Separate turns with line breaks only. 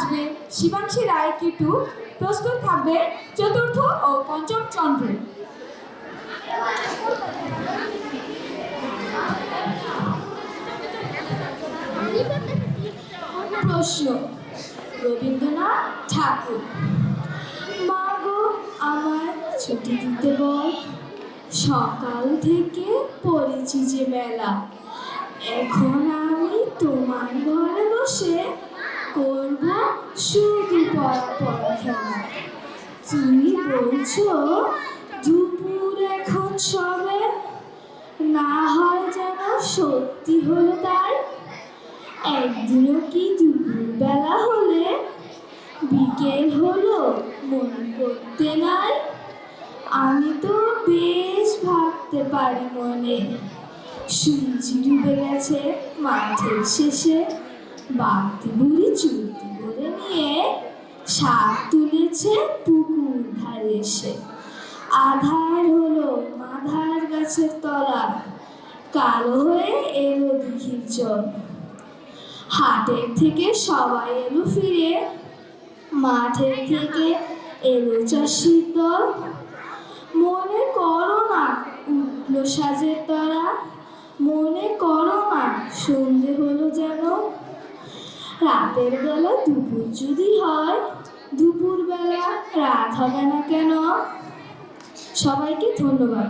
আসবে শিবাংশী রায় কিটু, প্রস্তুত থাকবে চতুর্থ ও পঞ্চম চন্দ্র। প্রশ্ন, রবীন্দ্রনাথ ঠাকুর। মা গো আমার ছুটি দিতে বল, সকাল থেকে পড়েছি যে মেলা, এখন আমি তোমার ঘরে বসে করব শুধু পড়া খেলা। তুমি বলছো দুপুর এখন সবে, না হয় যেন সত্যি হলো তাই। একদিনও কি দুপুর বেলা হলে বিকেল হলো মনে করতে নাই। আমি তো বেশ ভাবতে পারি মনে, সূর্য ডুবে গেছে মাঠের শেষে, বাড়তি বুড়ি চুলতি করে নিয়ে শাক তুলেছে পুকুর ধারে এসে। আধার হলো মাধার গাছের তলা, কালো হয়ে এলো দিঘির জল। হাটের থেকে সবাই এলো ফিরে, মাঠের থেকে এলো চাষির দল। মনে করো না উঠলো সাজের তরা, মনে করো না সন্ধে হলো যেন। রাতের বেলা দুপুর যদি হয়, দুপুর বেলা রাত হবে না কেন? সবাইকে ধন্যবাদ।